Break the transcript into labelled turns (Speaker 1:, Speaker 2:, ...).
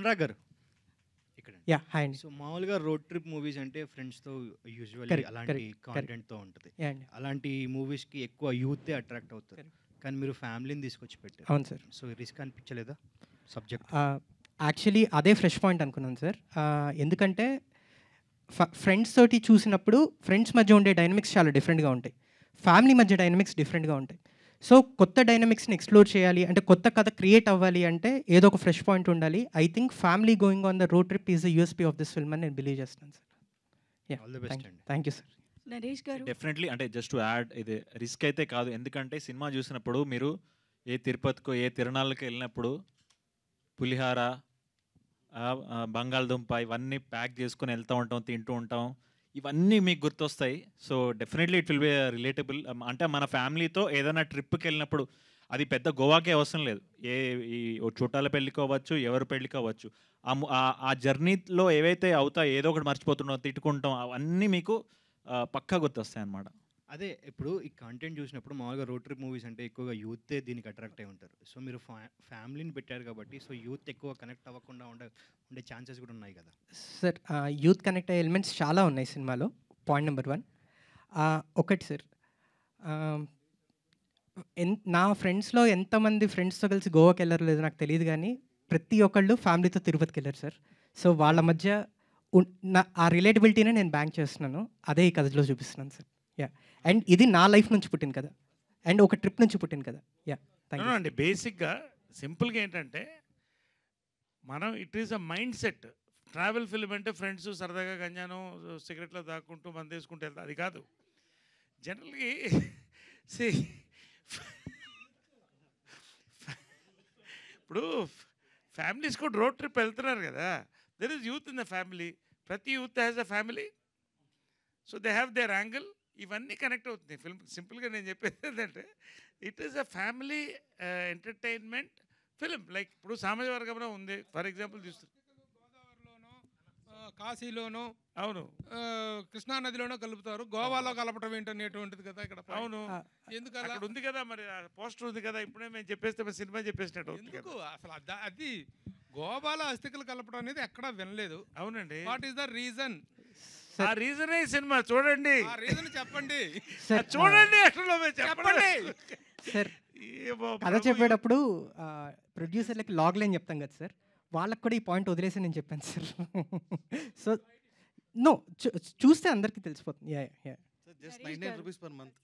Speaker 1: అనురాగ్ గారు ఇక్కడ
Speaker 2: yeah! Hi అండి.
Speaker 1: సో మామూలుగా రోడ్ ట్రిప్ మూవీస్ అంటే ఫ్రెండ్స్‌తో యూజువల్లీ
Speaker 2: కరెక్ట్,
Speaker 1: అలాంటి
Speaker 2: కరెక్ట్, కరెక్ట్.
Speaker 1: కాంటెంట్‌తో ఉంటది.
Speaker 2: యాహ్! అండి.
Speaker 1: అలాంటి మూవీస్‌కి ఎక్కువ యూతే అట్రాక్ట్ అవుతారు.
Speaker 2: కరెక్ట్.
Speaker 1: కానీ మీరు ఫ్యామిలీని తీసుకొచ్చి పెట్టారు.
Speaker 2: అవును సార్.
Speaker 1: సో రిస్క్ అనిపించలేదా సబ్జెక్ట్?
Speaker 2: యాక్చువల్లీ అదే ఫ్రెష్ పాయింట్ అనుకున్నాను సార్. ఎందుకంటే ఫ్రెండ్స్ తోటి చూసినప్పుడు ఫ్రెండ్స్ మధ్య ఉండే డైనమిక్స్ చాలా డిఫరెంట్‌గా ఉంటాయి. ఫ్యామిలీ మధ్య డైనమిక్స్ డిఫరెంట్‌గా ఉంటాయి. సో కొత్త డైనమిక్స్‌ని ఎక్స్‌ప్లోర్ చేయాలి అంటే కొత్త కథ క్రియేట్ అవ్వాలి అంటే ఏదో ఒక ఫ్రెష్ పాయింట్ ఉండాలి. I think family going on the road trip is the USP of this film అని నేను బిలీవ్ చేస్తున్నాను sir. Yeah!
Speaker 1: All the best అండి.
Speaker 2: Thank you sir.
Speaker 3: Naresh garu
Speaker 4: definitely అంటే జస్ట్ టు యాడ్ ఇది రిస్క్ అయితే కాదు. ఎందుకంటే సినిమా చూసినప్పుడు మీరు ఏ తిరుపతికో ఏ తిరునాళ్ళకి వెళ్ళినప్పుడు పులిహార బంగాళదుంప ఇవన్నీ ప్యాక్ చేసుకొని వెళ్తూ ఉంటాం, తింటూ ఉంటాం. ఇవన్నీ మీకు గుర్తొస్తాయి. So definitely it will be relatable. అంటే మన ఫ్యామిలీతో ఏదైనా ట్రిప్కి వెళ్ళినప్పుడు అది పెద్ద గోవాకే అవసరం లేదు. ఈ చుట్టాల పెళ్ళికి అవ్వచ్చు, ఎవరి పెళ్ళికి అవ్వచ్చు. ఆ జర్నీలో ఏవైతే అవుతాయో ఏదో ఒకటి మర్చిపోతున్నాం, తిట్టుకుంటాం, అవన్నీ మీకు పక్కా గుర్తొస్తాయి అన్నమాట.
Speaker 1: అదే ఇప్పుడు ఈ కంటెంట్ చూసినప్పుడు మామూలుగా రోడ్ ట్రిప్ మూవీస్ అంటే ఎక్కువగా యూతే దీనికి అట్రాక్ట్ అయి ఉంటారు. సో మీరు ఫ్యామిలీని పెట్టారు కాబట్టి సో యూత్ ఎక్కువ కనెక్ట్ అవ్వకుండా ఉండే ఛాన్సెస్ కూడా ఉన్నాయి కదా.
Speaker 2: సార్ యూత్ కనెక్ట్ అయ్యే ఎలిమెంట్స్ చాలా ఉన్నాయి సినిమాలో. పాయింట్ నెంబర్ 1 ఒకటి సార్, నా ఫ్రెండ్స్లో ఎంతమంది ఫ్రెండ్స్తో కలిసి గోవాకి వెళ్ళారో లేదో నాకు తెలియదు కానీ ప్రతి ఒక్కళ్ళు ఫ్యామిలీతో తిరుపతికి వెళ్ళారు సార్. సో వాళ్ళ మధ్య ఆ రిలేటబిలిటీనే నేను బ్యాంక్ చేస్తున్నాను. అదే ఈ కథలో చూపిస్తున్నాను సార్. యా, అండ్ ఇది నా లైఫ్ నుంచి పుట్టిన కదా, అండ్ ఒక ట్రిప్ నుంచి పుట్టిన కదా. యా, థ్యాంక్ యూ
Speaker 5: అండి. బేసిక్గా సింపుల్గా ఏంటంటే మనం it is a mind set. Travel film అంటే ఫ్రెండ్స్ సరదాగా గంజాను సిగరెట్లో దాక్కుంటూ మంది వేసుకుంటూ వెళ్తారు, అది కాదు. జనరల్గా ఇప్పుడు ఫ్యామిలీస్ కూడా రోడ్ ట్రిప్ వెళ్తున్నారు కదా, there is youth in the family. ప్రతి youth has a family, so they have their angle. ఇవన్నీ కనెక్ట్ అవుతుంది ఫిల్మ్. సింపుల్గా నేను చెప్పేది ఏంటంటే it is a family entertainment film. Like ఇప్పుడు సామాజిక వర్గంలో ఉంది, ఫర్ ఎగ్జాంపుల్ చూస్తుంది
Speaker 6: గోదావరిలోనో కాశీలోనో
Speaker 5: అవును
Speaker 6: కృష్ణానదిలోనో కలుపుతారు, గోవాలో కలపటం ఏంటనేటువంటిది కదా ఇక్కడ.
Speaker 5: అవును
Speaker 6: ఎందుకలా
Speaker 5: అక్కడ ఉంది కదా, మరి పోస్టర్ ఉంది కదా, ఇప్పుడే మేము చెప్పేస్తే మరి సినిమా చెప్పేసినట్టు అవుతుంది
Speaker 6: ఎందుకు
Speaker 5: కదా.
Speaker 6: అసలు అది గోవాలో అస్థికలు కలపడం అనేది ఎక్కడా వినలేదు.
Speaker 5: అవునండి,
Speaker 6: వాట్ ఈస్ ద రీజన్?
Speaker 5: ఆ రీజనే సినిమా చూడండి.
Speaker 6: ఆ రీజన్ చెప్పండి.
Speaker 2: సార్.
Speaker 5: చూడండి అసలు
Speaker 6: చెప్పండి.
Speaker 2: సార్
Speaker 5: ఏమో
Speaker 2: కథ
Speaker 5: ప్రభు.
Speaker 2: చెప్పేటప్పుడు ప్రొడ్యూసర్లకి లాగ్ లైన్ చెప్తాం కదా సార్, వాళ్ళకి కూడా ఈ పాయింట్ వదిలేసి నేను చెప్పాను సార్. సో నో చూస్తే అందరికీ తెలిసిపోతుంది. Yeah yeah
Speaker 7: Just
Speaker 3: Naresh
Speaker 7: 99
Speaker 3: garu.
Speaker 7: rupees per month.